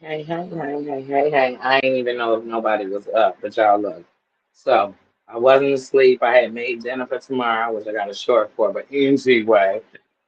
Hey. I ain't even know if nobody was up, but y'all look. So I wasn't asleep. I had made dinner for tomorrow, which I got a short for, but anyway,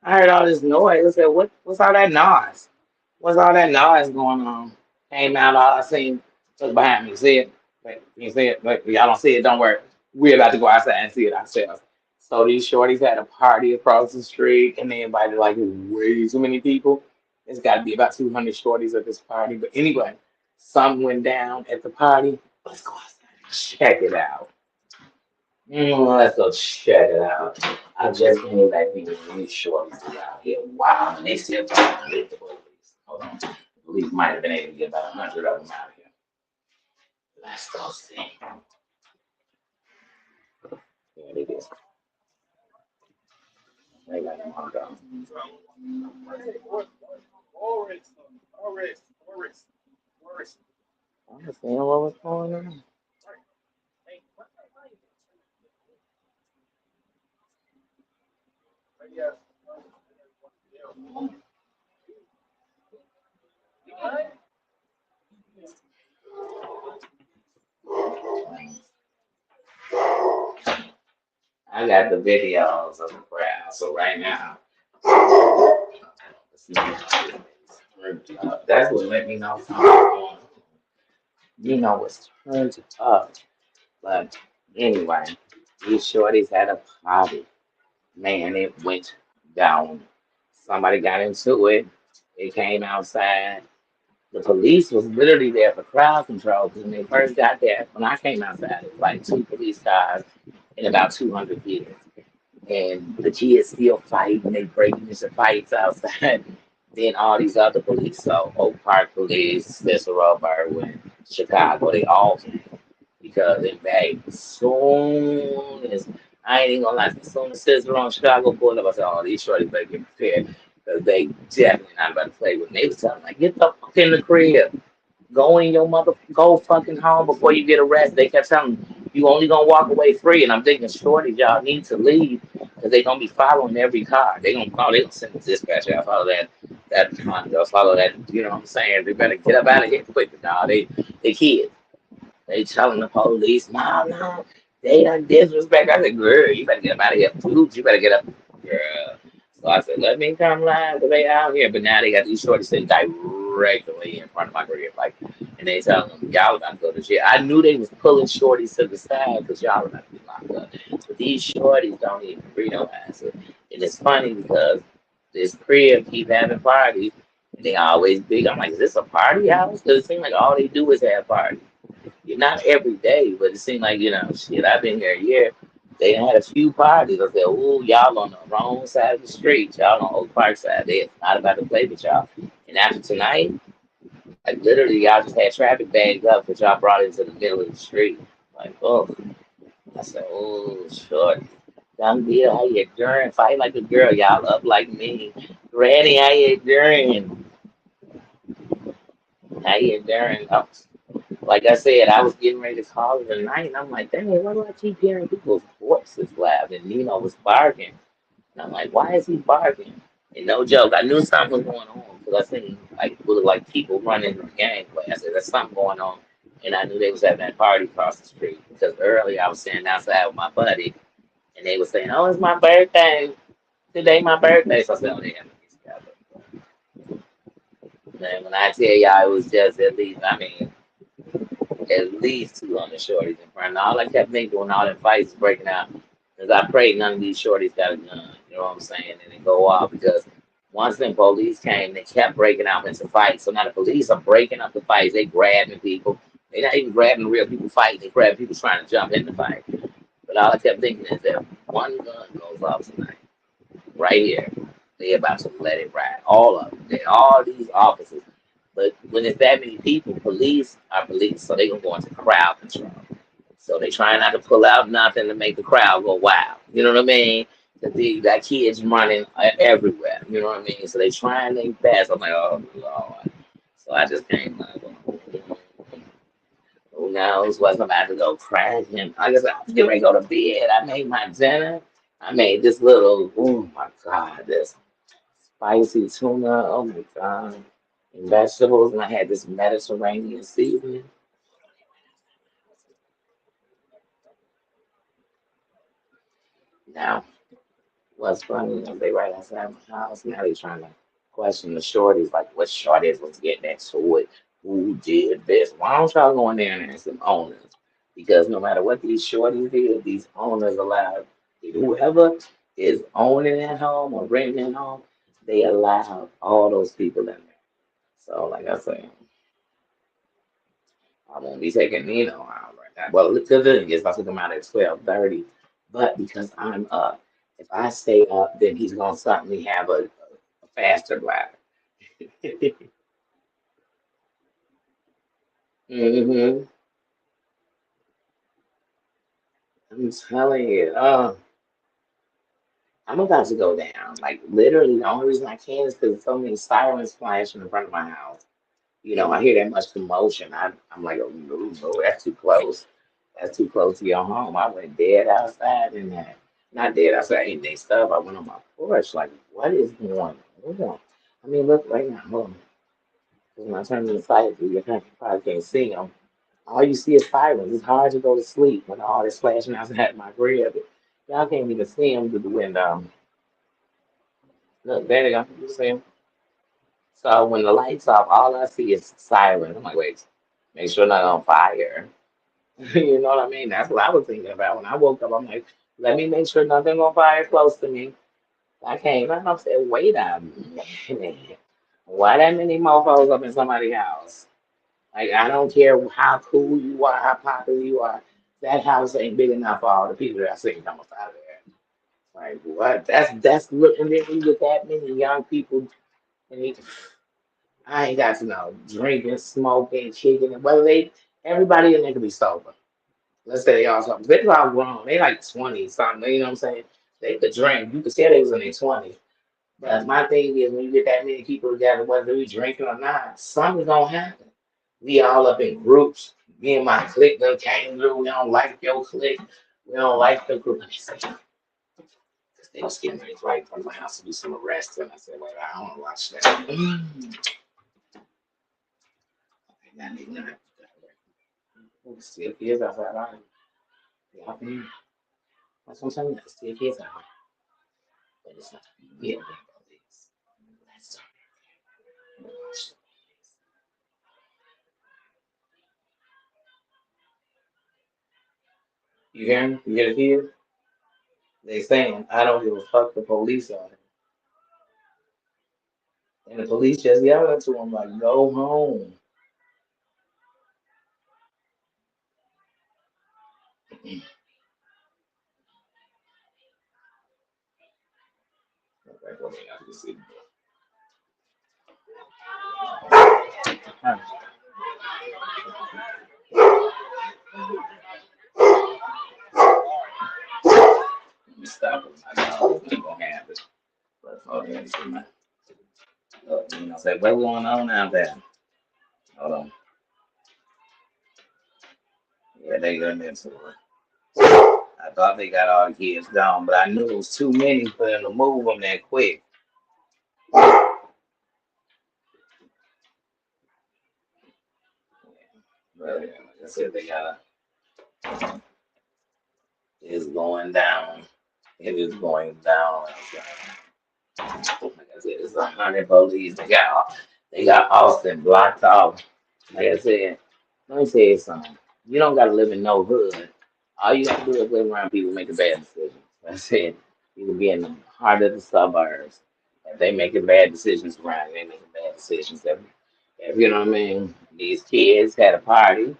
I heard all this noise. I said, what's all that noise? What's all that noise going on? Came out, all I seen, look behind me. See it? Wait, you see it? Wait, y'all don't see it, don't worry. We're about to go outside and see it ourselves. So these shorties had a party across the street, and they invited like way too many people. It's got to be about 200 shorties at this party. But anyway, something went down at the party. Let's go outside and check it out. Let's go check it out. I just came back from these shorties out here. Wow, and they still trying to get the police. Hold on. The police might have been able to get about 100 of them out of here. Let's go see. There it is. They got them on go. I was seeing what was going on. I got the videos of the crowd. So right now, that's what let me know something going on. You know what's turned up. But anyway, these shorties had a party. Man, it went down. Somebody got into it. It came outside. The police was literally there for crowd control because when they first got there, when I came outside, it was like two police cars and about 200 kids. And the kids still fighting, they breaking into fights outside. Then all these other police, so Oak Park Police, Cicero, Berwyn, Chicago, they all came because in fact, as soon as I ain't even gonna lie, as soon as Cicero and Chicago pulled up, I said, "Oh, these shorties better get prepared because they definitely not about to play with." Me. They was telling me, like, "Get the fuck in the crib, go in your mother, go fucking home before you get arrested." They kept telling me, "You only gonna walk away free," and I'm thinking, "Shorty, y'all need to leave because they gonna be following every car. They gonna follow, they gonna send the dispatch out, follow that Honda, follow that. You know what I'm saying? They better get up out of here quick, nah, they kids." They telling the police, no, they done disrespect. I said, "Girl, you better get up out of here. Dude, you better get up." Girl. So I said, "Let me come live because they out here." But now they got these shorties sitting directly in front of my crib. Like, and they telling them, "Y'all about to go to jail." I knew they was pulling shorties to the side because y'all about to be locked up. But these shorties don't even free no answer. And it's funny because this crib keep having parties. And they always big. I'm like, "Is this a party house?" Because it seems like all they do is have parties. Not every day, but it seemed like, shit, I've been here a year. They done had a few parties. I said, "Ooh, y'all on the wrong side of the street. Y'all on Oak Park side. They're not about to play with y'all." And after tonight, like literally, y'all just had traffic bagged up because y'all brought it to the middle of the street. Like, oh, I said, "Oh, short. Young deal, how you doing? Fight like a girl. Y'all up like me. Granny, how you doing? How you doing?" Oh, like I said, I was getting ready to call it a night, and I'm like, "Dang, why do I keep hearing people's voices loud?" And Nino was barking. And I'm like, "Why is he barking?" And no joke, I knew something was going on because I seen like it looked like people running the gangway. I said, "There's something going on." And I knew they was having that party across the street because earlier I was standing outside with my buddy, and they was saying, "Oh, it's my birthday. Today my birthday." So I said, "Oh, they having this together." Man, when I tell y'all it was just at least, I mean, at least 200 shorties in front. And all I kept thinking when all them fights was breaking out is I prayed none of these shorties got a gun. You know what I'm saying? And they go off because once the police came, they kept breaking out into fights. So now the police are breaking up the fights. They grabbing people. They're not even grabbing real people fighting. They grab people trying to jump in the fight. But all I kept thinking is that one gun goes off tonight, right here. They about to let it ride. All of them. All these officers. But when there's that many people, police are police, so they gonna go into crowd control. So they try not to pull out nothing to make the crowd go wild. You know what I mean? That they got kids running everywhere. You know what I mean? So they trying their best. I'm like, "Oh Lord." So I just came like, who knows what's about to go crashing. Like I guess I was getting ready to go to bed. I made my dinner. I made this little, oh my God, this spicy tuna. Oh my God. and vegetables, and I had this Mediterranean seasoning. Now, what's funny is they right outside my house. Now they trying to question the shorties, like what shorties was getting into it, who did this. Why don't y'all go in there and ask them owners? Because no matter what these shorties did, these owners allowed whoever is owning that home or renting that home, they allow all those people in there. So, like I say, I won't be taking Nino out right now. Well, the thing is, I took him out at 12:30, but because I'm up, if I stay up, then he's gonna suddenly have a faster bladder. hmm I'm telling you, I'm about to go down. Like literally, the only reason I can is because so many sirens flashing in front of my house. I hear that much commotion. I'm like, oh, no, no, that's too close. That's too close to your home. I went dead outside in that. Not dead outside in their stuff. I went on my porch. Like, what is going on? I mean, look right now. Hold on. 'Cause when I turn the side, probably can't see them. All you see is sirens. It's hard to go to sleep when all this flashing outside my crib. Y'all can't even see them through the window. Look, there they go. You see 'em? So when the lights off, all I see is sirens. I'm like, wait, make sure not on fire. You know what I mean? That's what I was thinking about when I woke up. I'm like, let me make sure nothing on fire close to me. I came out and I said, wait a minute. Why that many mofos up in somebody's house? Like, I don't care how cool you are, how popular you are. That house ain't big enough for all the people that I seen come up out of there. Like, what? That's look, and then you get that many young people, and I ain't got to know drinking, smoking, kicking, and whether everybody in there could be sober. Let's say they all something. They're all grown. They like 20 something. You know what I'm saying? They could drink. You could say they was in their 20s. But my thing is, when you get that many people together, whether we drinking or not, something's gonna happen. We all up in groups. Me and my clique done came through. We don't like your clique. We don't like the group. Let me say, because they was getting ready right from my house to do some arresting. I said, wait, I don't want to watch that. Okay, now they not. Still kids outside. All right. Yeah, that's what I'm saying. Still kids out. But it's not real police. Let's talk. You hear me? You get it here? They saying, I don't give a fuck the police on it. And the police just yelling to him like, go home. Okay, let me have to see. Let me stop it. I know I'm gonna have it. But hold on, see my say, what's going on out there? Hold on. Yeah, they got into it. I thought they got all the kids gone, but I knew it was too many for them to move them that quick. But yeah, like I said, they got it's going down. It is going down. Like I said, it's 100 police. They got Austin blocked off. Like I said, let me tell you something. You don't gotta live in no hood. All you gotta do is live around people making bad decisions. That's it. You can be in the heart of the suburbs. If they making bad decisions around you, they making bad decisions. If you know what I mean, these kids had a party.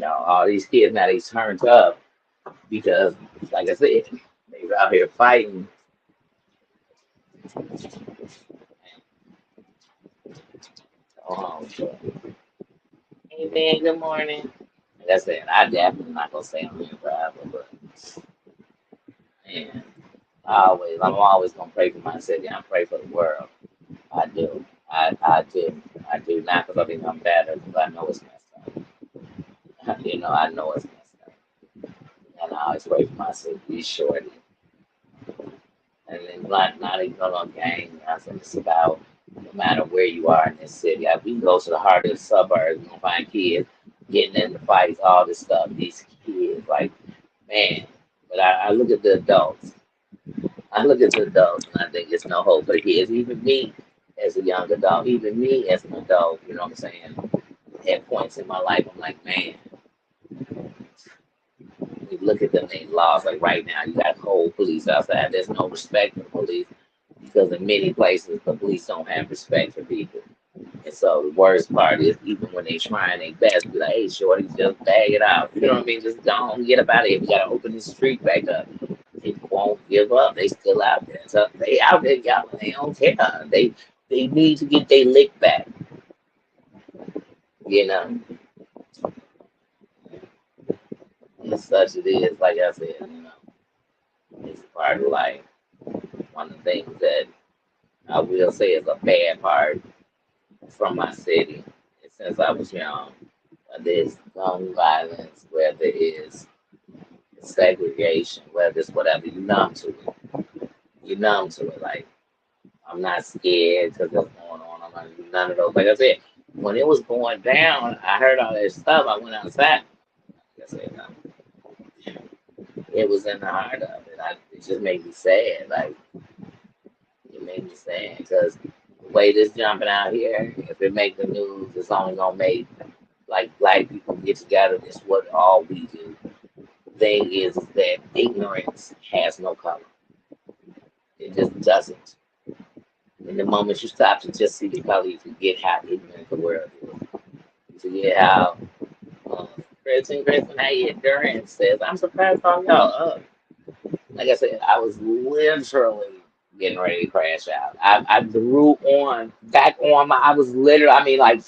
All these kids now they turned up because, like I said, they were out here fighting. So, hey man, good morning. Like I said, I definitely not gonna say I'm here forever, but man, I'm always gonna pray for my city. I pray for the world. I do. I do. I do not because I think I'm better because I know it's messed up. I know it's messed up, and I always pray for my city. Be shorty, and then not even on gang. I think it's about no matter where you are in this city. We can go to the heart of the suburbs, you're gonna find kids getting into fights, all this stuff. These kids, like, man. But I look at the adults. I look at the adults and I think it's no hope for the kids. Even me as a young adult, even me as an adult, you know what I'm saying? At points in my life, I'm like, man, you look at them these laws, like right now, you got whole police outside. There's no respect for the police because in many places, the police don't have respect for people. And so the worst part is even when they trying their best, be like, hey, shorty, just bag it out. You know what I mean? Just go on, get up out of here. We got to open this street back up. People won't give up. They still out there. So they out there, y'all, and they don't care. They need to get their lick back. You know, it's such it is. Like I said, it's a part of life. One of the things that I will say is a bad part from my city since I was young. Whether it's gun violence, whether it's segregation, whether it's whatever, you numb to it. You numb to it. Like, I'm not scared because what's going on. I'm not doing none of those. Like I said, when it was going down, I heard all that stuff. I went outside. Like I said, it was in the heart of it. It just made me sad. Like, it made me sad because the way this jumping out here, if it make the news, it's only gonna make like black people get together. It's what all we do. Thing is that ignorance has no color. It just doesn't. And the moment you stop to just see the color, you forget how ignorant the world is. You forget how Kristen Hayek says, I'm surprised all y'all up. Like I said, I was literally getting ready to crash out. I drew on back on my I was literally I mean like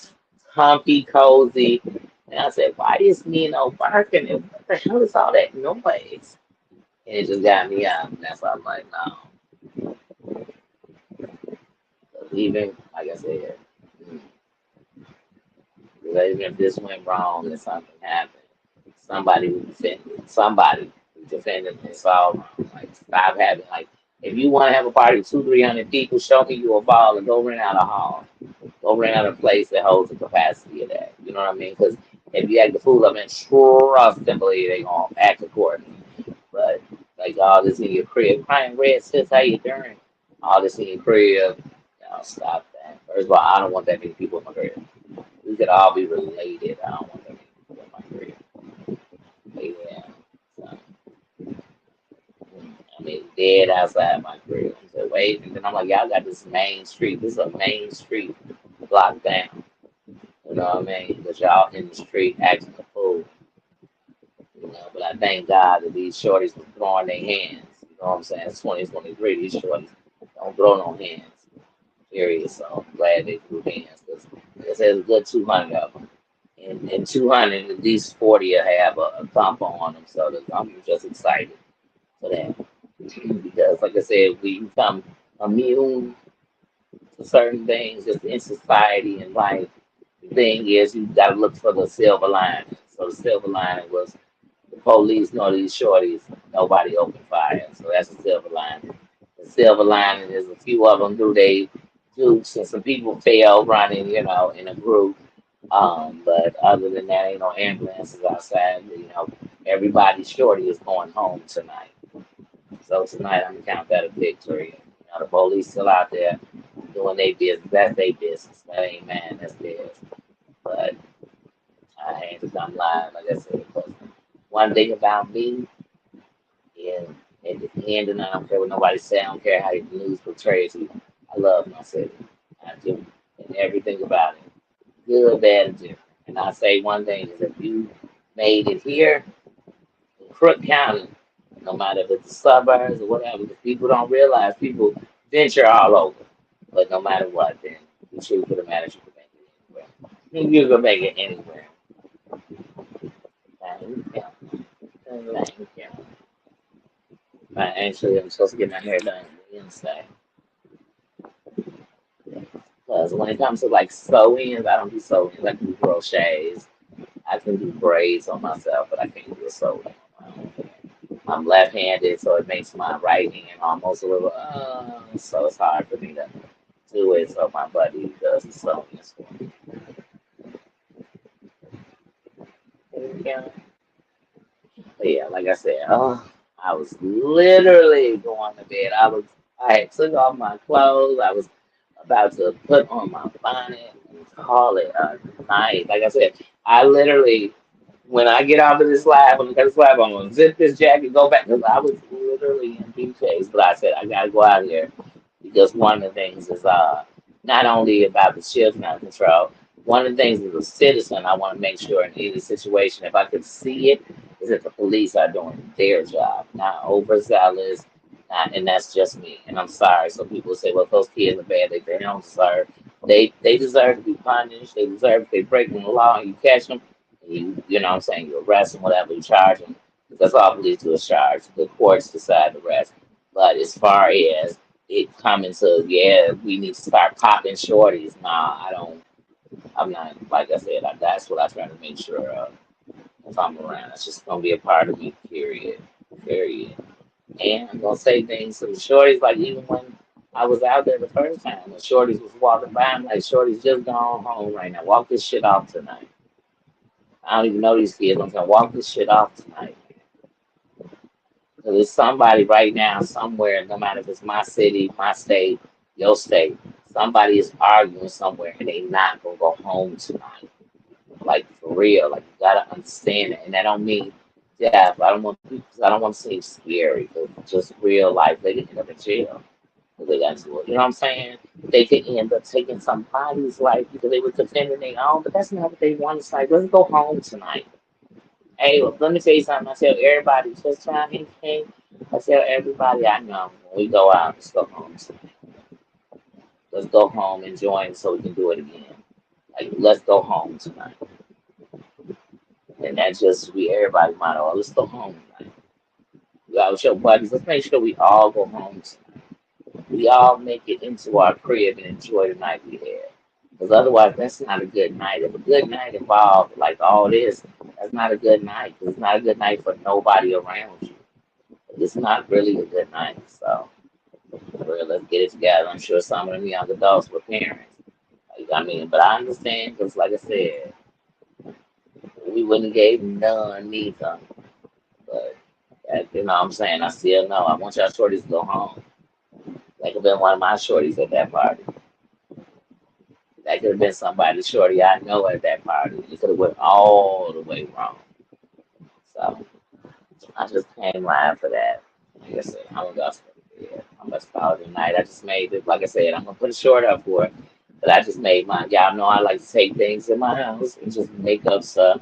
comfy, cozy. And I said, why is Nino barking? And what the hell is all that noise? And it just got me out. And that's why I'm like, no. Even like I said, even if this went wrong and something happened, somebody who defended this all wrong. Like stop having like if you want to have a party of 200, 300 people, show me you a ball and go rent out a hall. Go rent out a place that holds the capacity of that. You know what I mean? Because if you act the fool up and trust and believe they gonna act accordingly. But like all this in your crib, crying red sis, how you doing? All this in your crib, stop that. First of all, I don't want that many people in my crib. We could all be related. I don't want that many people in my crib. But yeah, so, I mean, dead outside my crib. So wait, and then I'm like, y'all got this main street. This is a main street blocked down. You know what I mean? But y'all in the street acting a fool. But I thank God that these shorties was throwing their hands. You know what I'm saying? It's 2023. These shorties don't throw no hands. Period. So I'm glad they threw hands because like there's a good 200 of them. And 200, at least 40 will have a combo on them. So I'm just excited for that. Because, like I said, we become immune to certain things just in society and life. The thing is, you got to look for the silver lining. So the silver lining was the police know these shorties, nobody opened fire. So that's the silver lining. The silver lining is a few of them do they dukes and some people fell running, in a group. But other than that, ain't no ambulances outside. Everybody shorty is going home tonight. So tonight I'm gonna count that a victory. The police still out there doing their business. That's their business. That ain't man, that's theirs. But I had to come live, like I said, because one thing about me is at the end, and I don't care what nobody say, I don't care how the news portrays you. I love my city. I do. And everything about it. Good, bad, and different. And I say one thing is if you made it here in Crook County, no matter if it's the suburbs or whatever, because people don't realize people venture all over. But no matter what, then you should could have managed to make it anywhere. You can make it anywhere. Thank you. Thank you. Actually, I'm supposed to get my hair done Wednesday. Because when it comes to like sew-ins, I don't do sew-ins. I can do crochets. I can do braids on myself, but I can't do a sew-in. I'm left-handed, so it makes my right hand almost a little, so it's hard for me do it, so my buddy does the sewing. Yeah. But yeah, like I said, I was literally going to bed. I had took off my clothes. I was about to put on my bonnet and call it a night. Like I said, I literally, when I get out of this lab, when I got this lab, I'm gonna zip this jacket, go back, because I was literally in PJs. But I said I gotta go out here because one of the things is not only about the children out of control. One of the things as a citizen, I want to make sure in any situation, if I could see it, is that the police are doing their job, not overzealous, and that's just me. And I'm sorry. So people say, well, if those kids are bad, they don't deserve. They deserve to be punished. They deserve if they break the law and you catch them, you know what I'm saying, you arrest them, whatever, you charge them. Because that's all police do is charge. The courts decide the rest. But as far as it coming to, yeah, we need to start popping shorties. Nah, I don't. I'm not, like I said, that's what I try to make sure of if I'm around. It's just gonna be a part of me, period. Period. And I'm gonna say things to the shorties, like even when I was out there the first time, when shorties was walking by, I'm like, shorties just gone home right now. Walk this shit off tonight. I don't even know these kids. I'm gonna walk this shit off tonight. Because there's somebody right now, somewhere, no matter if it's my city, my state, your state, somebody is arguing somewhere and they not gonna go home tonight. Like for real. Like you gotta understand it. And that don't mean death. I don't want to seem scary, but just real life. They can end up in jail. They got to it. You know what I'm saying? They could end up taking somebody's life because they were defending their own, but that's not what they want. It's like, let's go home tonight. Hey, well, let me tell you something. I tell everybody, just trying anything. I tell everybody I know when we go out, let's go home tonight. Let's go home and join so we can do it again. Like, let's go home tonight. And that just be everybody motto. Oh, let's go home tonight. You out with your buddies. Let's make sure we all go home tonight. We all make it into our crib and enjoy the night we had. Because otherwise, that's not a good night. If a good night involved like all this, that's not a good night. It's not a good night for nobody around you. It's not really a good night. So, for real, let's get it together. I'm sure some of them young adults were parents. Like, I mean, but I understand because, like I said, we wouldn't have gave none neither. But, you know what I'm saying? I still know. I want y'all shorties to go home. That could have been one of my shorties at that party. That could have been somebody shorty I know at that party. It could have went all the way wrong. So I just came live for that. Like I said, I'm a gospel. Yeah, I'm gonna call it tonight. I just made it. Like I said, I'm gonna put a short up for it. But I just made mine. Y'all know I like to take things in my house and just make up stuff.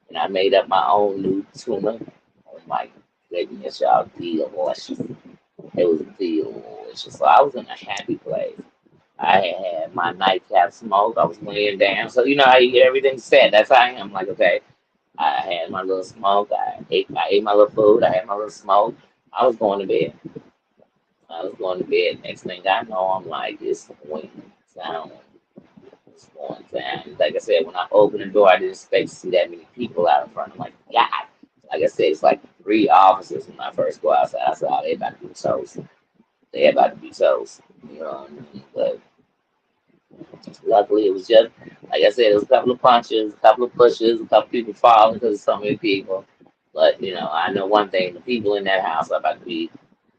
And I made up my own new tuna. Oh my goodness, y'all, delicious. It was delicious. So I was in a happy place. I had my nightcap smoke. I was laying down. So you know how you get everything set. That's how I am. Like, okay, I had my little smoke. I ate my little food. I had my little smoke. I was going to bed. I was going to bed. Next thing I know, I'm like, it's going down. It's going down. Like I said, when I opened the door, I didn't expect to see that many people out in front. I'm like, God. Like I said, it's like 3 officers when I first go outside. I said, oh, they about to be toast. They about to be toast. You know what I mean? But luckily, it was just, like I said, it was a couple of punches, a couple of pushes, a couple people falling because of so many people. But, you know, I know one thing, the people in that house are about to be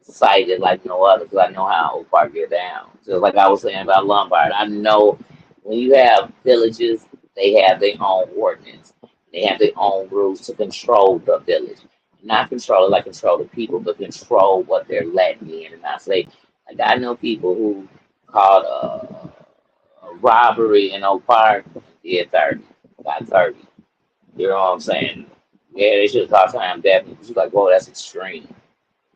cited like no other because I know how Oak Park get down. Just like I was saying about Lombard, I know when you have villages, they have their own ordinance. They have their own rules to control the village. Not control it like control the people, but control what they're letting in. And I say, like, I know people who called a robbery in Oak Park, did 30, got 30. You know what I'm saying? Yeah, they should have caught time definitely. She's like, whoa, that's extreme.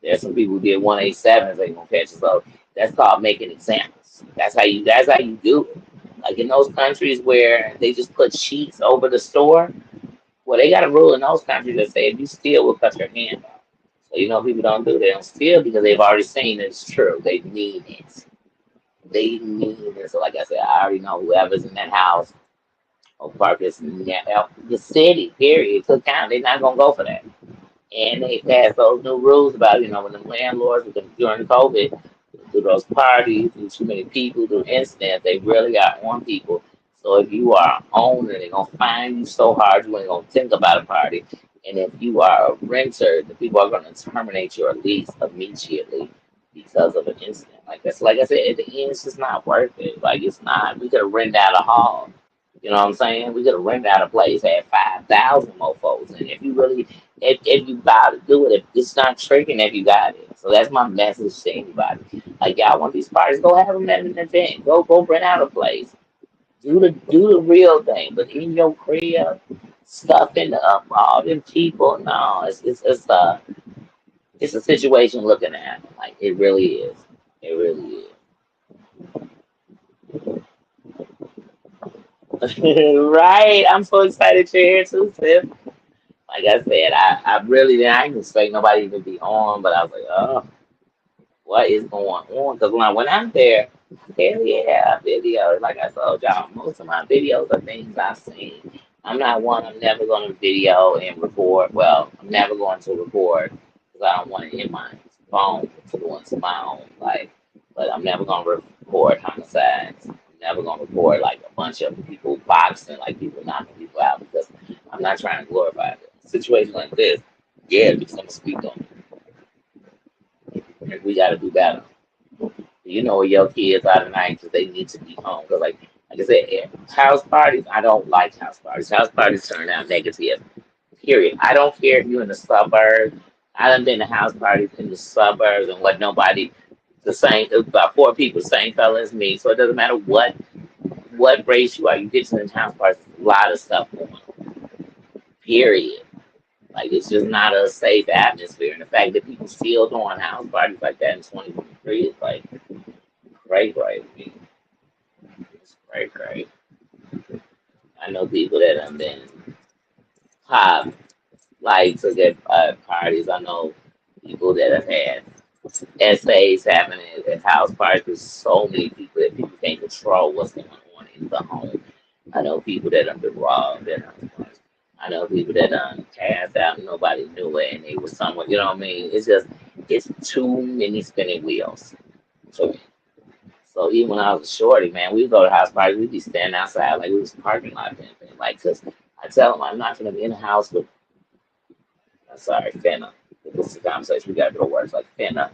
There's some people who did 187s they gonna catch us. So that's called making examples. That's how you do it. Like in those countries where they just put sheets over the store, well, they got a rule in those countries that say if you steal, we'll cut your hand off. So you know people don't do. They don't steal because they've already seen it's true. They mean it. They mean it. So like I said, I already know whoever's in that house or park is in the city. Period. Cook County. They're not gonna go for that. And they passed those new rules about when the landlords during COVID. through those parties, through too many people, through incidents. They really are on people. So if you are an owner, they're gonna find you so hard you ain't gonna think about a party. And if you are a renter, the people are gonna terminate your lease immediately because of an incident like this. Like I said, at the end, it's just not worth it. Like it's not. We could have rented out a hall. You know what I'm saying? We could have rented out a place, had 5,000 mofos. And if you really, if you about to do it, if it's not tricking if you got it. So that's my message to anybody. Like y'all want these parties, go have them at an event. Go rent out a place. Do the real thing. But in your crib, stuffing up all them people, no, it's a situation looking at. Like it really is. It really is. Right. I'm so excited you're here too, Tiff. Like I said, I really didn't. I didn't expect nobody to even be on, but I was like, oh, what is going on? Because when I went out there, hell yeah, videos. Like I told y'all, most of my videos are things I've seen. I'm not one. I'm never going to video and record. Well, I'm never going to record because I don't want to hit my phone to go into my own life. But I'm never going to record homicides. I'm never going to record like a bunch of people boxing, like people knocking people out because I'm not trying to glorify it. Situation like this, yeah, because I'm going to speak on it. We got to do better. You know, where your kids are tonight because they need to be home. Because, like I said, house parties, I don't like house parties. House parties turn out negative, period. I don't care if you're in the suburbs. I done been to house parties in the suburbs and what nobody, the same, about four people, same color as me. So it doesn't matter what race you are. You get to the house parties, a lot of stuff going on, period. Like, it's just not a safe atmosphere. And the fact that people still doing house parties like that in 2023 is like, great, great. I mean, it's great, great. I know people that have been pop like to get parties. I know people that have had essays happening at house parties with so many people that people can't control what's going on in the home. I know people that have been robbed at house parties. I know people that cast out and nobody knew it and they were somewhere. You know what I mean? It's too many spinning wheels for me. So even when I was a shorty, man, we go to house parties, we'd be standing outside like we was parking lot and everything. Like, cause I tell them I'm not gonna be in the house with, I'm sorry, Finna. This is a conversation we gotta go words like Finna.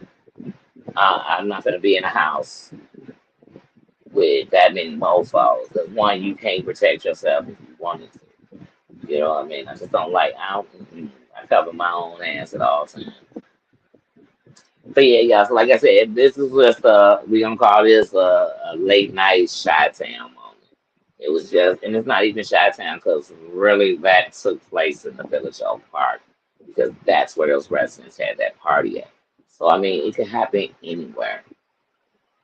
I'm not gonna be in the house with that many mofos. Cause one, you can't protect yourself if you wanted to. You know what I mean? I just don't like. I cover my own ass at all times. But yeah, guys, like I said, this is just we gonna call this a late night Chi-Town moment. It was just, and it's not even Chi-Town because really that took place in the Village Oak Park because that's where those residents had that party at. So I mean, it can happen anywhere.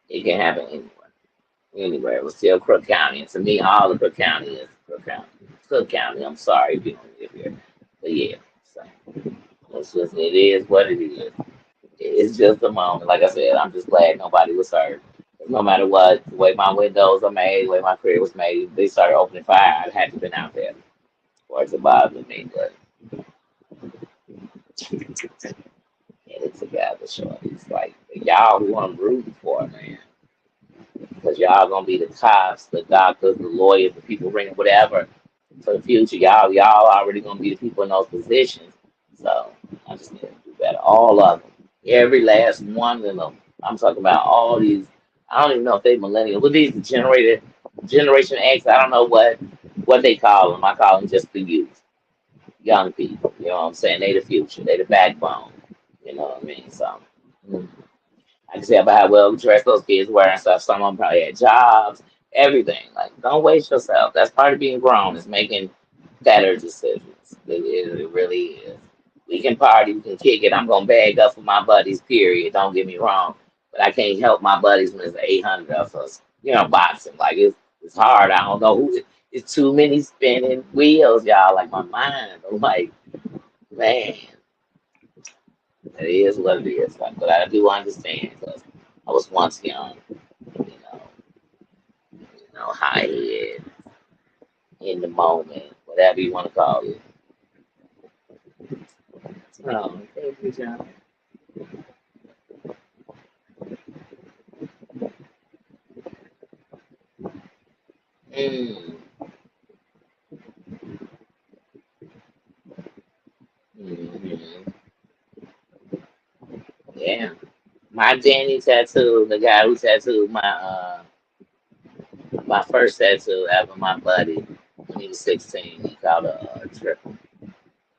It can happen anywhere, anywhere. It was still Crook County, and to me, all of Crook County is Crook County. Cook County. I'm sorry if you don't live here, but yeah, so it's just it is what it is. It's just a moment. Like I said, I'm just glad nobody was hurt. No matter what, the way my windows are made, the way my career was made, they started opening fire. I had to been out there for it to bother me, but get it together, shorties. Like y'all who I'm rooting for, man, because y'all gonna be the cops, the doctors, the lawyers, the people bringing whatever for the future. Y'all already gonna be the people in those positions. So I just need to do better. All of them, every last one of them. I'm talking about all these. I don't even know if they millennials. What these generated Generation X? I don't know what they call them. I call them just the youth, young people. You know what I'm saying? They the future. They the backbone. You know what I mean? So. mm, I can see about how well dressed those kids were and stuff. Some of them probably had jobs, everything. Like, don't waste yourself. That's part of being grown is making better decisions. It really is. We can party, we can kick it. I'm gonna bag up for my buddies. Period. Don't get me wrong, but I can't help my buddies when it's 800 of us. You know, boxing. Like it's hard. I don't know who. It's too many spinning wheels, y'all. Like my mind. I'm like, man. It is what it is. Like, but I do understand because I was once young, know, high head in the moment, whatever you want to call it. Oh, thank you, John. Mm, hmm. Yeah. My Danny tattoo, the guy who tattooed my first tattoo ever, my buddy, when he was 16, he caught a triple.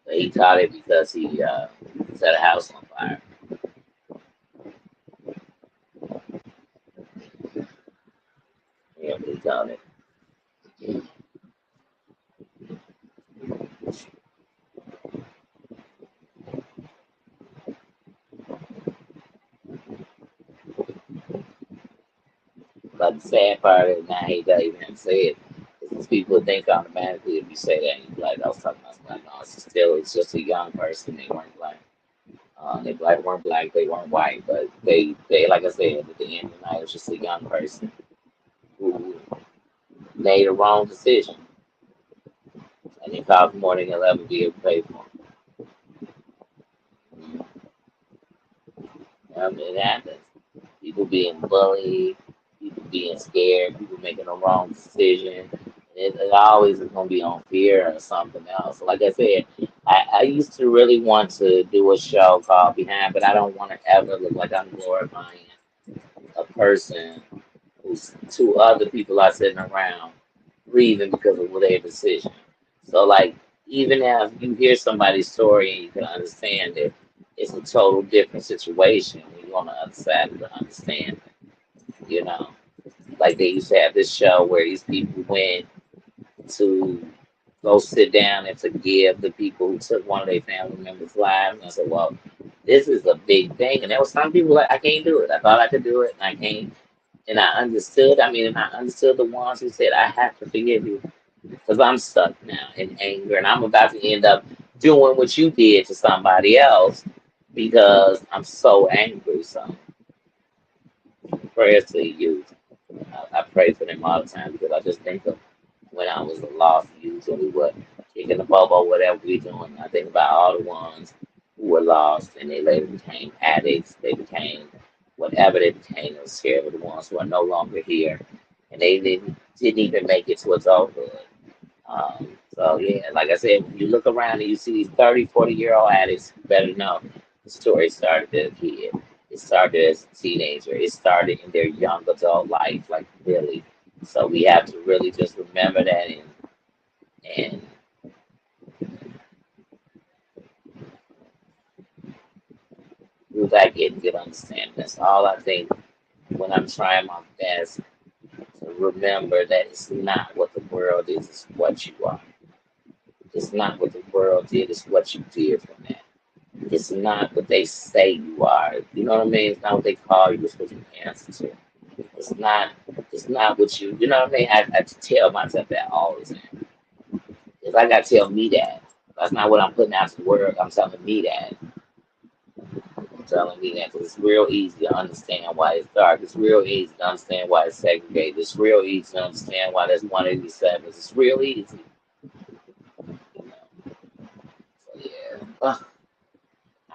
But he caught it because he set a house on fire. Yeah, he caught it. But the sad part is now he doesn't even say it. Because people think automatically if you say that, you be like, I was talking about black. No, it's just a young person. They weren't black. Weren't black, they weren't white, but they like I said, at the end of the night, it was just a young person who made a wrong decision, and it cost more than he'll ever be able to pay for. It happens. People being bullied, people being scared, people making a wrong decision. It always is going to be on fear or something else. Like I said, I used to really want to do a show called Behind, but I don't want to ever look like I'm glorifying a person who's two other people are sitting around grieving because of their decision. So, like, even if you hear somebody's story and you can understand it, it's a total different situation when you're on the other side of the understanding. You know, like they used to have this show where these people went to go sit down and to give the people who took one of their family members' lives. And I said, well, this is a big thing. And there was some people like, I can't do it. I thought I could do it, and I can't. And I understood. I mean, and I understood the ones who said, I have to forgive you because I'm stuck now in anger, and I'm about to end up doing what you did to somebody else because I'm so angry. So prayers to you. I pray for them all the time because I just think of when I was a lost youth and we were kicking the bubble, whatever we doing. I think about all the ones who were lost and they later became addicts. They became whatever they became. They were scared of the ones who are no longer here, and they didn't even make it to adulthood. So yeah, like I said, when you look around and you see these 30, 40-year-old addicts, you better know the story started as a kid. It started as a teenager. It started in their young adult life, like really. So we have to really just remember that and do that get good understanding. That's all I think when I'm trying my best to remember that it's not what the world is, it's what you are. It's not what the world did, it's what you did from that. It's not what they say you are. You know what I mean? It's not what they call you. It's what you answer to. It's not. It's not what you. You know what I mean? I tell myself that all the time. Because I got to tell me that. That's not what I'm putting out to the world. I'm telling me that. I'm telling me that because it's real easy to understand why it's dark. It's real easy to understand why it's segregated. It's real easy to understand why there's 187. It's real easy. You know? So yeah.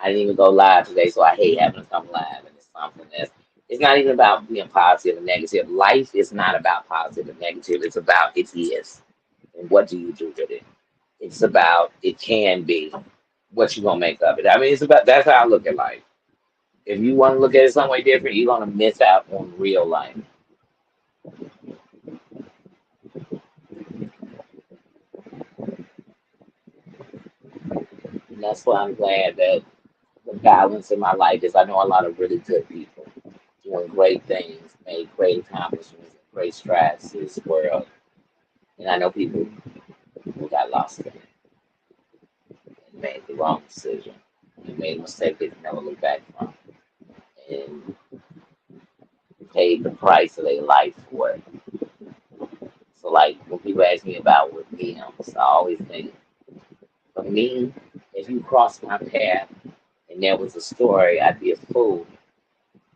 I didn't even go live today, so I hate having to come live. And it's something that's it's not even about being positive and negative. Life is not about positive and negative. It's about it is. And what do you do with it? It's about it can be what you gonna make of it. I mean it's about that's how I look at life. If you want to look at it some way different, you're gonna miss out on real life. And that's why I'm glad that the balance in my life is I know a lot of really good people doing great things, made great accomplishments, great strides to this world. And I know people who got lost in it and made the wrong decision and made a mistake they can never look back from and paid the price of their life for it. So, like, when people ask me about with me, I always think, for me, if you crossed my path and there was a story, I'd be a fool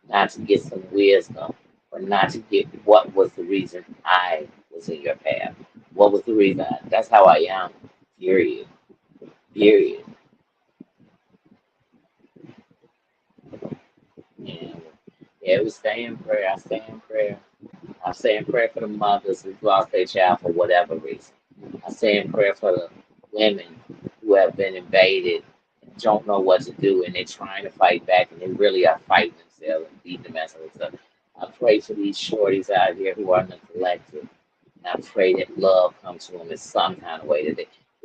not to get some wisdom or not to get what was the reason I was in your path. What was the reason? That's how I am, period. Period. And yeah, we stay in prayer. I stay in prayer. I say in prayer for the mothers who lost their child for whatever reason. I say in prayer for the women who have been invaded and don't know what to do and they're trying to fight back and they really are fighting themselves and beating themselves up. I pray for these shorties out here who are neglected. And I pray that love comes to them in some kind of way.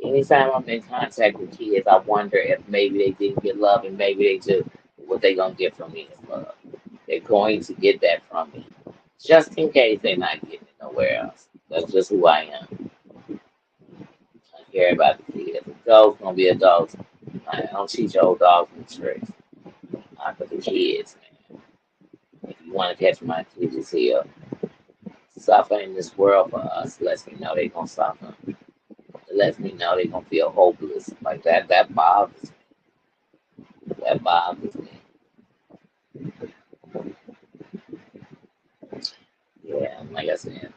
Anytime I'm in contact with kids, I wonder if maybe they didn't get love and maybe they do. What they gonna get from me is love. They're going to get that from me just in case they're not getting it nowhere else. That's just who I am. I care about the kids. The dog's gonna be a dog. I don't teach old dogs in tricks. For the kids, man. If you want to catch my kids here, suffer in this world for us lets me know they're gonna suffer. It lets me know they're gonna feel hopeless. Like that. That bothers me. That bothers me. Yeah, like I said,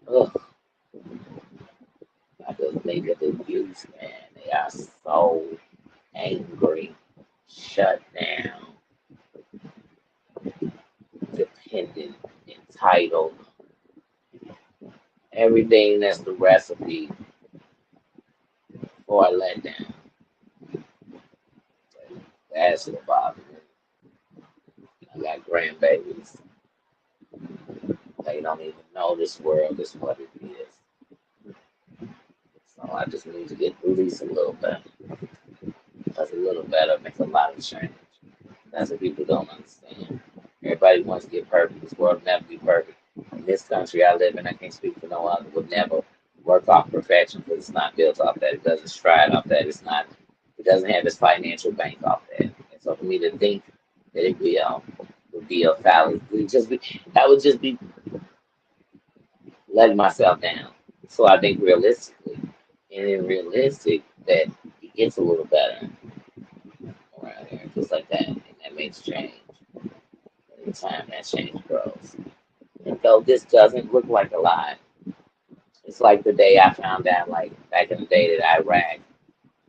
ugh, I just think of the youth, man. They are so angry, shut down, dependent, entitled, everything that's the recipe for a letdown. That's what bothers me. I got grandbabies. They don't even know this world is what it is. So I just need to get through these a little bit. Because a little better makes a lot of change. That's what people don't understand. Everybody wants to get perfect. This world will never be perfect. In this country I live in, I can't speak for no other, would never work off perfection because it's not built off that. It doesn't stride off that. It doesn't have its financial bank off that. And so for me to think that would be a fallacy, I would just be letting myself down. So I think realistically, and in realistic, that it gets a little better around here, just like that, and that makes change. Every time that change grows. And though this doesn't look like a lot, it's like the day I found out, like back in the day that Iraq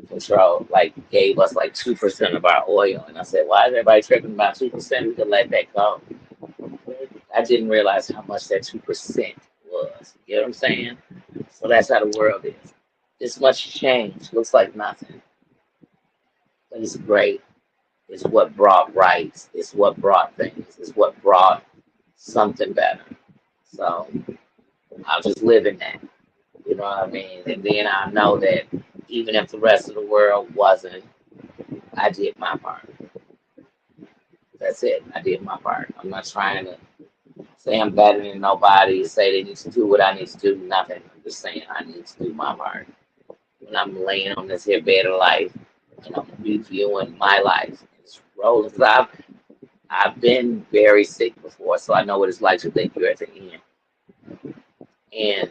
control, like gave us like 2% of our oil, and I said, why is everybody tripping about 2%? We could let that go. I didn't realize how much that 2% was. You know what I'm saying? So that's how the world is. This much change looks like nothing, but it's great. It's what brought rights. It's what brought things. It's what brought something better. So I'll just live in that. You know what I mean? And then I know that even if the rest of the world wasn't, I did my part. That's it. I did my part. I'm not trying to say I'm better than nobody, say they need to do what I need to do, nothing. I'm just saying I need to do my part. When I'm laying on this here bed of life and I'm reviewing my life, it's rolling. Because I've been very sick before, so I know what it's like to think you're at the end. And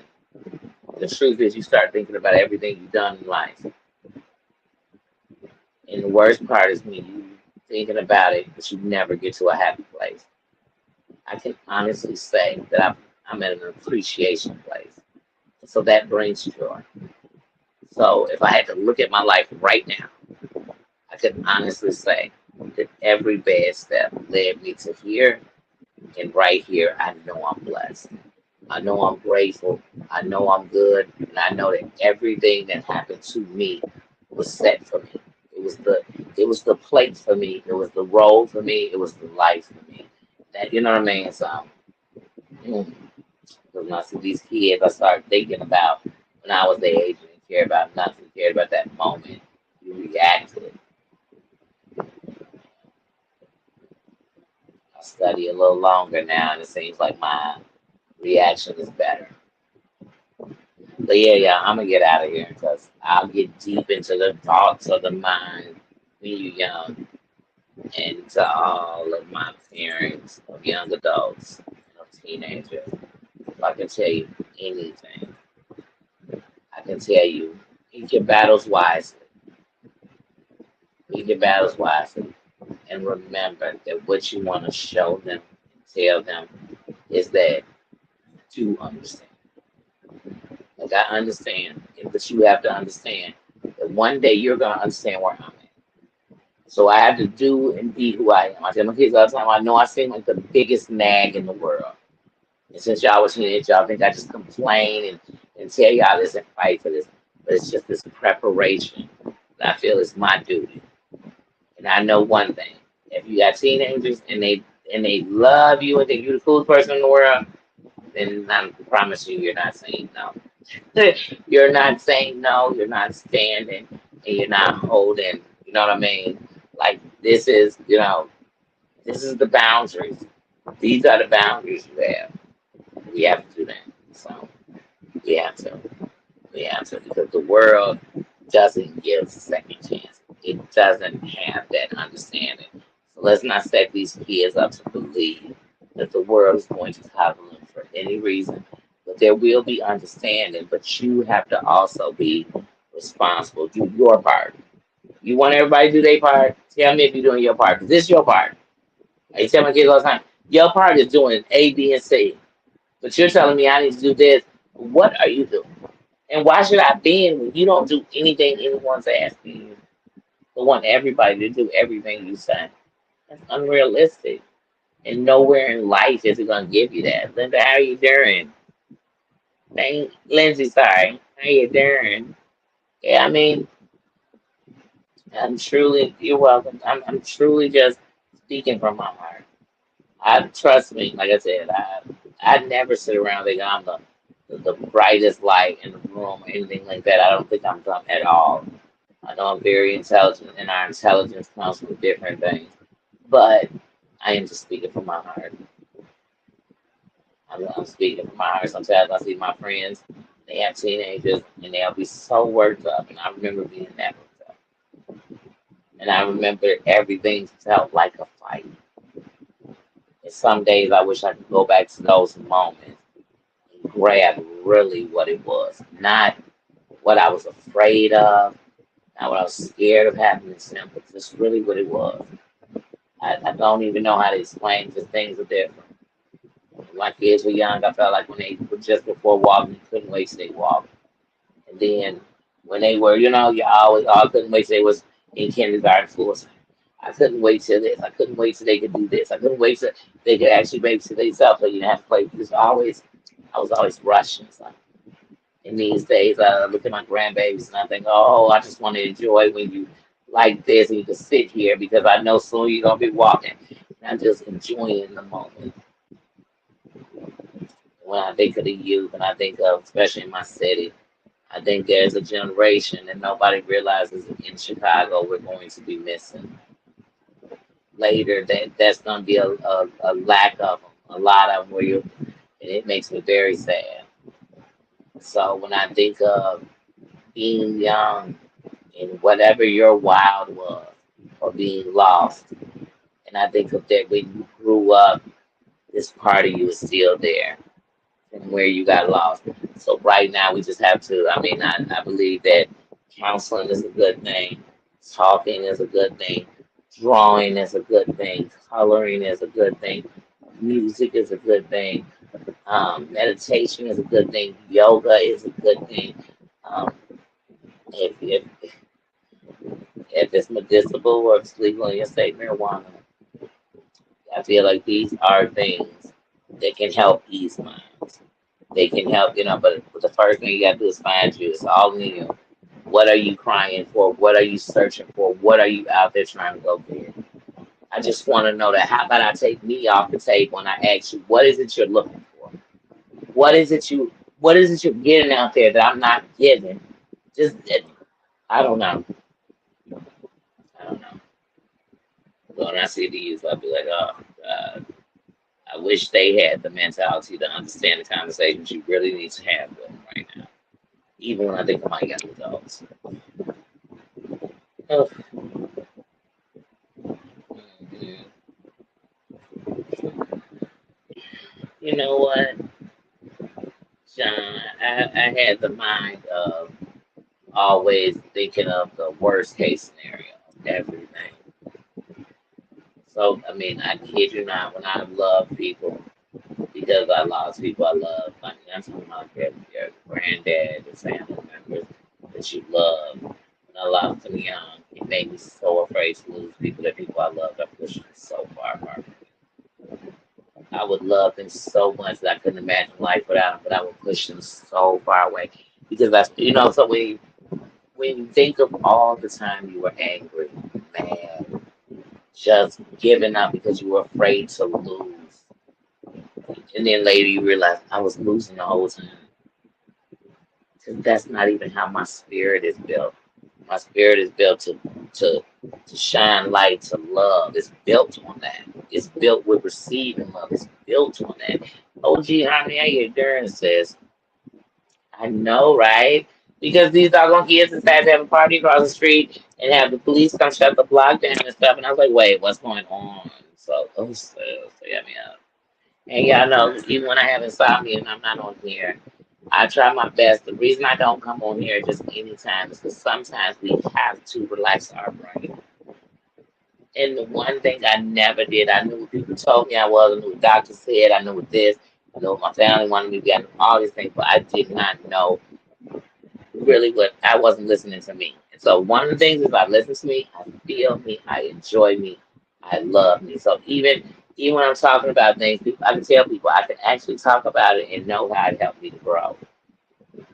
the truth is, you start thinking about everything you've done in life. And the worst part is when you thinking about it, but you never get to a happy place. I can honestly say that I'm at an appreciation place. So that brings joy. So if I had to look at my life right now, I could honestly say that every bad step led me to here, and right here, I know I'm blessed. I know I'm grateful. I know I'm good, and I know that everything that happened to me was set for me. It was the it was the plate for me. It was the role for me. It was the life for me. That, you know what I mean? So mm, when I see these kids, I start thinking about when I was their age and didn't care about nothing, cared about that moment. You reacted. I study a little longer now, and it seems like my reaction is better. But yeah, I'm gonna get out of here because I'll get deep into the thoughts of the mind when you're young, and to all of my parents of young adults, teenagers. If I can tell you anything, I can tell you, pick your battles wisely. Pick your battles wisely, and remember that what you want to show them and tell them is that you understand. Like I understand, but you have to understand that one day you're gonna understand where I'm at. So I have to do and be who I am. I tell my kids all the time, I know I seem like the biggest nag in the world. And since y'all was teenagers, y'all think I just complain and tell y'all this and fight for this. But it's just this preparation that I feel is my duty. And I know one thing. If you got teenagers and they love you and think you're the coolest person in the world, then I promise you you're not saying no. You're not saying no, you're not standing, and you're not holding, you know what I mean? Like this is the boundaries. These are the boundaries you have. We have to do that. So we have to. We have to because the world doesn't give second chances. It doesn't have that understanding. So let's not set these kids up to believe that the world is going to cover them for any reason. But there will be understanding, but you have to also be responsible. Do your part. You want everybody to do their part? Tell me if you're doing your part, because this is your part. I tell my kids all the time, your part is doing A, B, and C. But you're telling me I need to do this. What are you doing? And why should I bend when you don't do anything anyone's asking you? But want everybody to do everything you say. That's unrealistic. And nowhere in life is it gonna give you that. Linda, how you doing? Lindsay, sorry. How you doing? Yeah, I mean, you're welcome. I'm truly just speaking from my heart. I trust me, like I said, I never sit around thinking I'm the brightest light in the room or anything like that. I don't think I'm dumb at all. I know I'm very intelligent, and our intelligence comes from different things. But I am just speaking from my heart. I'm speaking from my heart. Sometimes I see my friends, they have teenagers, and they'll be so worked up. And I remember being that worked up. And I remember everything felt like a fight. And some days I wish I could go back to those moments and grab really what it was, not what I was afraid of, not what I was scared of happening to them, but just really what it was. I don't even know how to explain because things are different. When my kids were young, I felt like when they were just before walking, you couldn't wait till they walked. And then when they were, you always all couldn't wait till they was in kindergarten school. I couldn't wait till this. I couldn't wait till they could do this. I couldn't wait till they could actually make to themselves so you didn't have to play. Because I was always rushing. So in these days, I look at my grandbabies and I think, oh, I just want to enjoy when you like this and you can sit here because I know soon you're gonna be walking. And I'm just enjoying the moment. When I think of the youth and I think of, especially in my city, I think there's a generation that nobody realizes in Chicago we're going to be missing later. That's going to be a lack of them, a lot of them, and it makes me very sad. So when I think of being young and whatever your wild was, or being lost, and I think of that when you grew up, this part of you is still there from where you got lost. So right now we just have to. I mean, I believe that counseling is a good thing, talking is a good thing, drawing is a good thing, coloring is a good thing, music is a good thing, meditation is a good thing, yoga is a good thing. Um, if it's medicinal or if it's legal in your state, marijuana, I feel like these are things that can help ease minds. They can help, but the first thing you gotta do is find you. It's all in you. What are you crying for? What are you searching for? What are you out there trying to go get? I just want to know that. How about I take me off the table when I ask you, what is it you're looking for? What is it you're getting out there that I'm not getting? Just, I don't know. I don't know. When I see these, I'll be like, oh, God. I wish they had the mentality to understand the conversations you really need to have with them right now. Even when I think of my young adults. Oh, mhm. You know what, John? I had the mind of always thinking of the worst case scenario of everything. So, I mean, I kid you not, when I love people, because I lost people I love, like I'm talking about your granddad, your family members that you love. When I lost them young, it made me so afraid to lose people. I loved, I pushed them so far, far. I would love them so much that I couldn't imagine life without them, but I would push them so far away because so when you think of all the time you were angry, mad, just giving up because you were afraid to lose, and then later you realize I was losing the whole time. Because that's not even how my spirit is built. My spirit is built to to shine light, to love. It's built on that. It's built with receiving love. It's built on that. OG Honey, how you doing, sis? I know, right? Because these doggone kids decided to have a party across the street and have the police come shut the block down and stuff. And I was like, wait, what's going on? So, yeah, me up. And y'all know, even when I have insomnia and I'm not on here, I try my best. The reason I don't come on here just anytime is because sometimes we have to relax our brain. And the one thing I never did, I knew what people told me I was, I knew what doctors said, I knew what this, I knew what my family wanted me to be, I knew all these things, but I did not know really what I wasn't listening to me. And so one of the things is I listen to me, I feel me, I enjoy me, I love me. So even when I'm talking about things, I can tell people I can actually talk about it and know how it helped me to grow.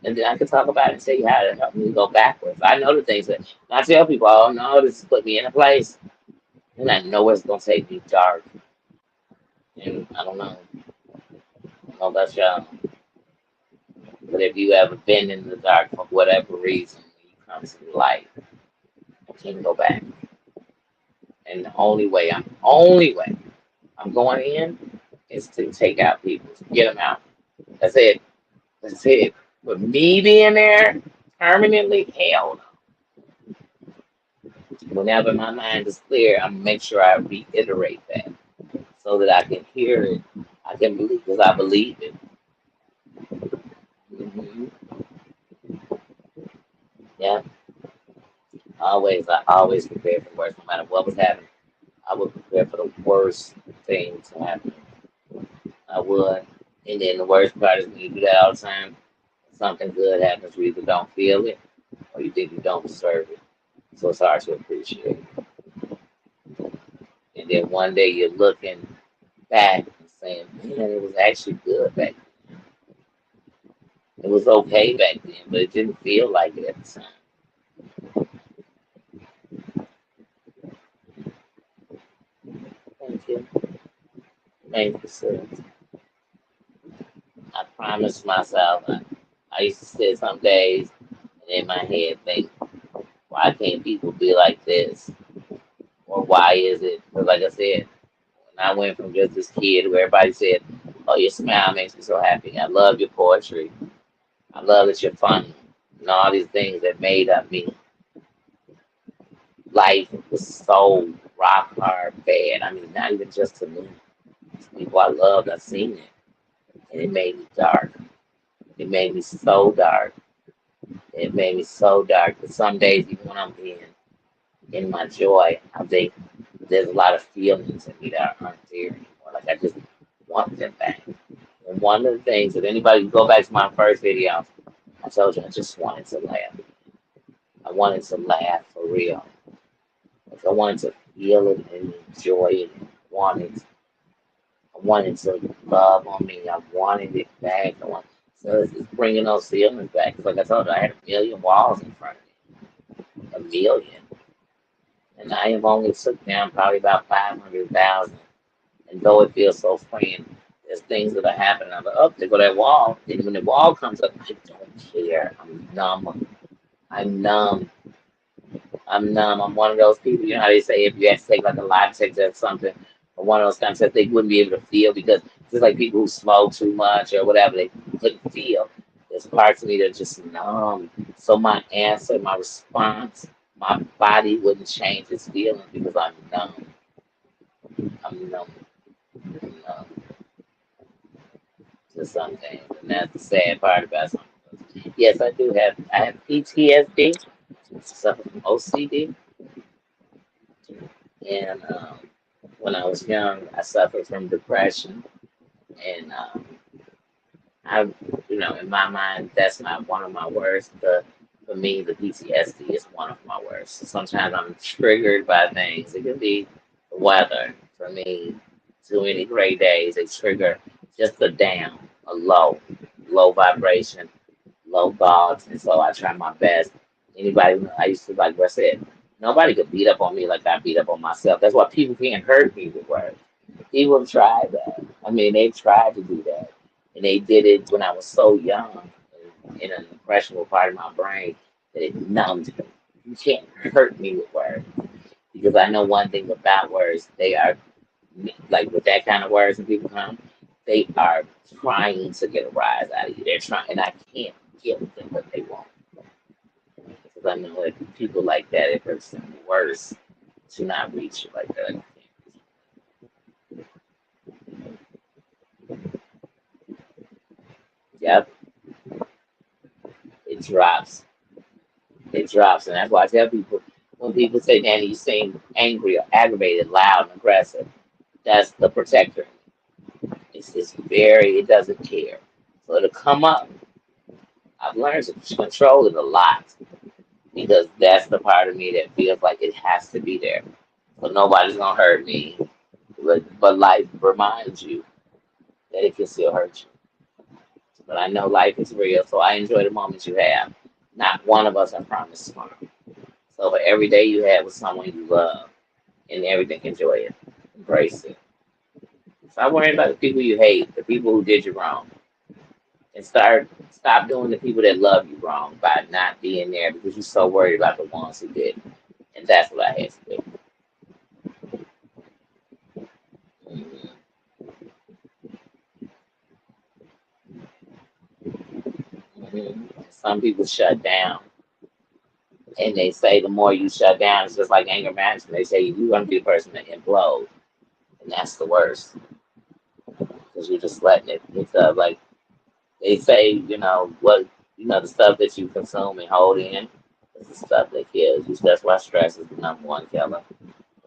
And then I can talk about it and tell you how it helped me to go backwards. I know the things that I tell people, oh no, this has put me in a place. And I know it's gonna take me dark. And I don't know. I don't know about y'all. But if you ever been in the dark for whatever reason, when you come to the light, you can't go back. And the only way I'm going in is to take out people, to get them out. That's it. That's it. But me being there permanently, hell no. Whenever my mind is clear, I'm make sure I reiterate that so that I can hear it. I can believe because I believe it. hmm Yeah, I always prepare for the worst, no matter what was happening. I would prepare for the worst thing to happen. I would. And then the worst part is when you do that all the time, something good happens, you either don't feel it or you think you don't deserve it. So it's hard to appreciate. And then one day you're looking back and saying, man, it was actually good back then. It was okay back then, but it didn't feel like it at the time. Thank you. Thank you, sir. I promised myself, I used to sit some days and in my head think, why can't people be like this? Or why is it? Because, like I said, when I went from just this kid where everybody said, oh, your smile makes me so happy. I love your poetry. I love that you're funny. And all these things that made up me. Life was so rock hard bad. I mean, not even just to me. To people I loved, I seen it. And it made me dark. It made me so dark. It made me so dark. But some days, even when I'm in my joy, I think there's a lot of feelings in me that aren't there anymore. Like I just want them back. And one of the things, if anybody go back to my first video, I told you I just wanted to laugh. I wanted to laugh for real. Like I wanted to feel it and enjoy it. I wanted to love on me. I wanted it back. So it's just bringing those feelings back. 'Cause like I told you, I had a million walls in front of me. A million. And I have only took down probably about 500,000. And though it feels so freeing, there's things that are happening. I'm like, oh, there go that wall. And when the wall comes up, I don't care. I'm numb. I'm numb. I'm numb. I'm one of those people, you know how they say if you had to take like a lie detector or something, or one of those kinds of they wouldn't be able to feel because it's like people who smoke too much or whatever, they couldn't feel. There's parts of me that are just numb. So my answer, my response, my body wouldn't change its feeling because I'm numb. I'm numb. I'm numb to some things. And that's the sad part about something. Yes, I have PTSD, suffer from OCD, and when I was young, I suffered from depression, and I, in my mind, that's not one of my worst. For me, the PTSD is one of my worst. Sometimes I'm triggered by things. It can be. weather for me. Too many gray days, they trigger just a down, a low vibration, low thoughts, and so I try my best. Anybody, I used to like what I said, nobody could beat up on me like I beat up on myself. That's why people can't hurt me with words. People have tried that. I mean, they've tried to do that, and they did it when I was so young, in an impressionable part of my brain that it numbed me. You can't hurt me with words because I know one thing about words. They are like with that kind of words and people come, they are trying to get a rise out of you. They're trying, and I can't give them what they want because I know that people like that, it hurts them worse to not reach you like that. Yep, it drops. It drops, and that's why I tell people when people say, "Danny, you seem angry or aggravated, loud and aggressive," that's the protector. It's very, it doesn't care. So it'll come up. I've learned to control it a lot because that's the part of me that feels like it has to be there. So nobody's gonna hurt me. But life reminds you that it can still hurt you. But I know life is real, so I enjoy the moments you have. Not one of us, I promise, tomorrow. So for every day you have with someone you love and everything, enjoy it. Embrace it. Stop worrying about the people you hate, the people who did you wrong. And stop doing the people that love you wrong by not being there because you're so worried about the ones who did. And that's what I had to do. Mhm. Mhm. Some people shut down, and they say the more you shut down, it's just like anger management. They say you're going to be the person that implode, and that's the worst because you're just letting it. It's like they say, the stuff that you consume and hold in is the stuff that kills you. That's why stress is the number one killer.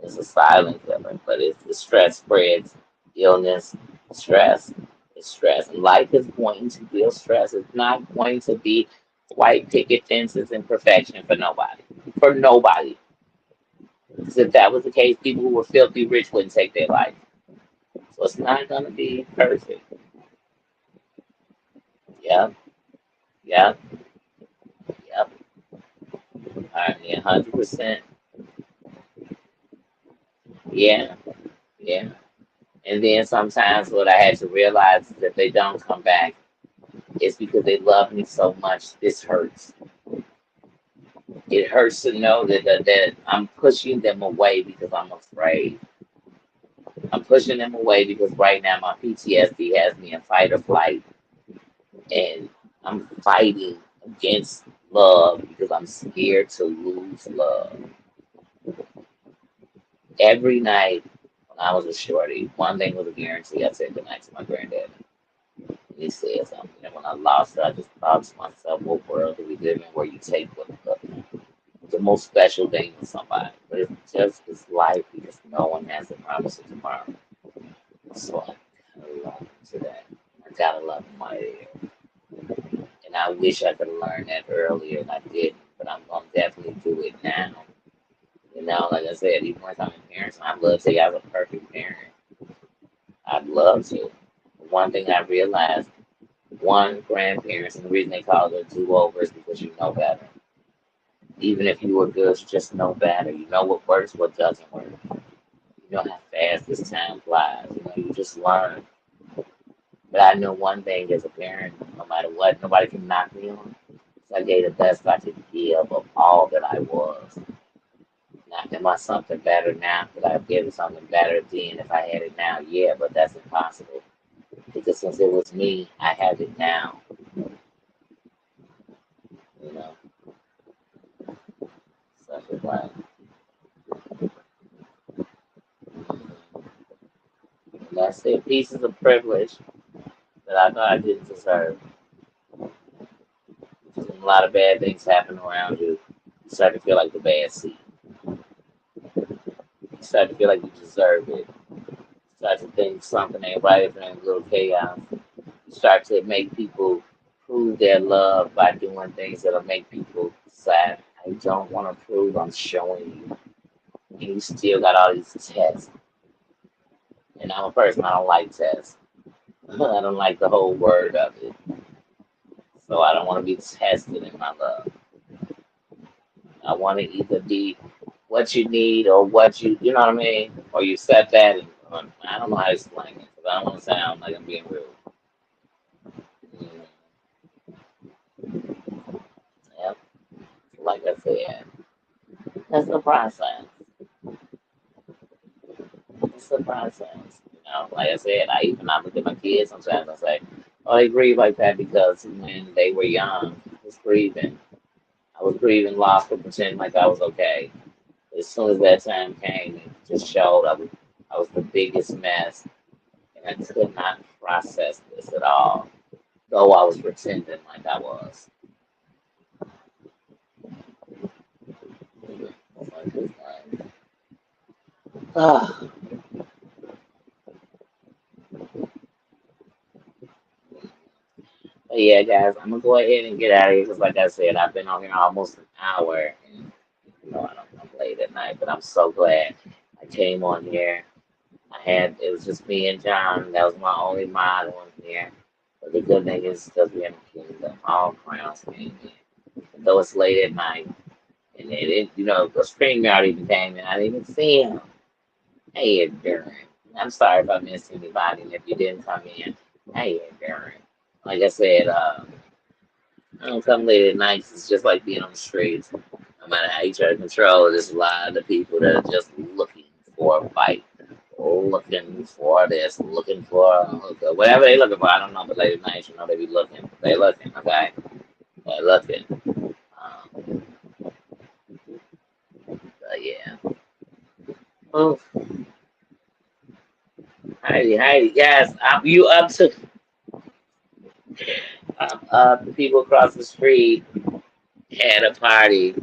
It's a silent killer, but it's the stress spreads illness, stress. It's stress. And life is going to deal stress. It's not going to be white picket fences and perfection for nobody. For nobody. Because if that was the case, people who were filthy rich wouldn't take their life. So it's not going to be perfect. Yep, yep, yep. I mean, 100%. Yeah, yeah. And then sometimes what I had to realize is that they don't come back. It's because they love me so much. This hurts. It hurts to know that I'm pushing them away because I'm afraid. I'm pushing them away because right now my PTSD has me in fight or flight, and I'm fighting against love because I'm scared to lose love. Every night when I was a shorty, one thing was a guarantee: I said goodnight to my granddad. And he said something, and when I lost it, I just thought to myself, "What world do we live in where you take the most special thing with somebody?" But it's just this life because no one has a promise of tomorrow. So I gotta love to that. I gotta love my air. And I wish I could have learned that earlier and I didn't, but I'm gonna definitely do it now. Like I said, even when I'm a parent, I'd love to say I was a perfect parent. I'd love to. One thing I realized, one grandparents, and the reason they call it a do-over is because you know better. Even if you were good, you just know better. You know what works, what doesn't work. You know how fast this time flies. You just learn. But I know one thing as a parent, no matter what, nobody can knock me on. So I gave the best I could give of all that I was. Not am I something better now? Could I have given something better then if I had it now? Yeah, but that's impossible. Because since it was me, I have it now. You know, such a life. And that's it. Pieces of privilege that I thought I didn't deserve. When a lot of bad things happen around you, you start to feel like the bad seed. You start to feel like you deserve it. You start to think something ain't right if there's a little chaos. You start to make people prove their love by doing things that'll make people sad. I don't want to prove I'm showing you. And you still got all these tests. And I'm a person, I don't like tests. I don't like the whole word of it. So I don't want to be tested in my love. I want to either be what you need or what you know what I mean? Or you set that and I don't know how to explain it because I don't want to sound like I'm being rude. Mm, yep. Like I said, that's the process. It's the process. Like I said, I look at my kids sometimes and say, oh, they grieve like that because when they were young, I was grieving. I was grieving loss but pretending like I was okay. As soon as that time came, it just showed I was the biggest mess and I could not process this at all, though I was pretending like I was. Ah, but yeah, guys, I'm gonna go ahead and get out of here because, like I said, I've been on here almost an hour, and I'm late at night, but I'm so glad I came on here. It was just me and John. That was my only mod on here. But the good thing is, because we're in the kingdom, all crowns came in. And though it's late at night, and the StreamYard even came in. I didn't even see him. Hey, Darren. I'm sorry if I missed anybody, and if you didn't come in, hey, Darren. Like I said, I don't come late at nights. It's just like being on the streets. No matter how you try to control it, there's a lot of people that are just looking for a fight, looking for this, looking for a hookup, whatever they looking for. I don't know, but late at night, they be looking. They looking, okay? They looking. Um, but yeah. Oh, Heidi, guys, you up to the people across the street had a party.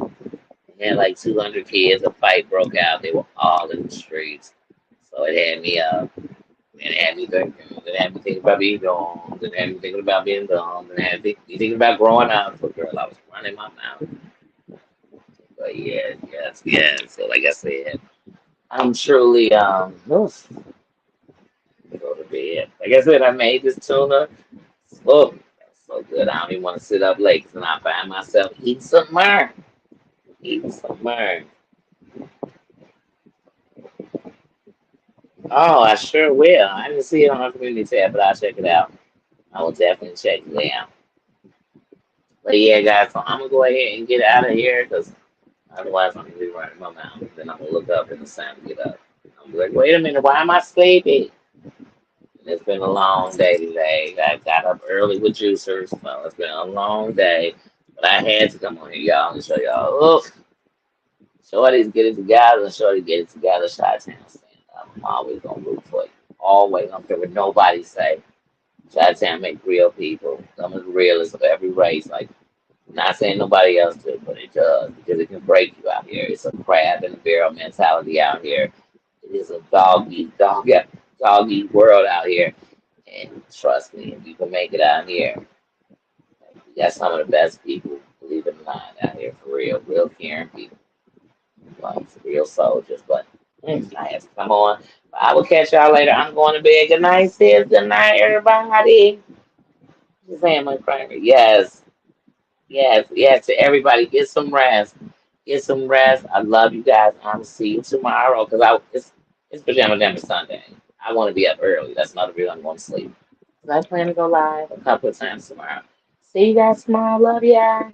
They had like 200 kids. A fight broke out. They were all in the streets. So it had me up. And it had me thinking. It had me thinking about being gone. It had me thinking about being gone. And it had me thinking about growing up. So, girl, I was running my mouth. But yeah, yes. So, like I said, I'm truly, oof, go to bed. Like I said, I made this tuna. Oh, that's so good. I don't even want to sit up late because then I find myself eating some more. Eating some more. Oh, I sure will. I didn't see it on our community tab, but I'll check it out. I will definitely check it out. But yeah, guys, so I'm gonna go ahead and get out of here because otherwise I'm gonna be running my mouth. Then I'm gonna look up and it's time to get up. I'm like, wait a minute, why am I sleepy? And it's been a long day today. I got up early with juicers, so it's been a long day. But I had to come on here, y'all, and show y'all. Oh, Shorty's get it together. Shorty get it together. Shot Town stand up. I'm always gonna root for you. Always. I don't care what nobody say. Shot Town make real people. Some of the realest of every race. Like, not saying nobody else do, but it does because it can break you out here. It's a crab in a barrel mentality out here. It is a dog eat world out here. And trust me, if you can make it out here, we got some of the best people, believe it or not, out here for real caring people. Like real soldiers, but I have to come on. I will catch y'all later. I'm going to bed. Good night, sis. Good night, everybody. Just saying, my Kramer. Yes. To everybody, get some rest. Get some rest. I love you guys. I'm see you tomorrow because it's pajama jamma Sunday. I want to be up early. That's another reason I'm going to sleep. I plan to go live a couple of times tomorrow. See you guys tomorrow. Love ya.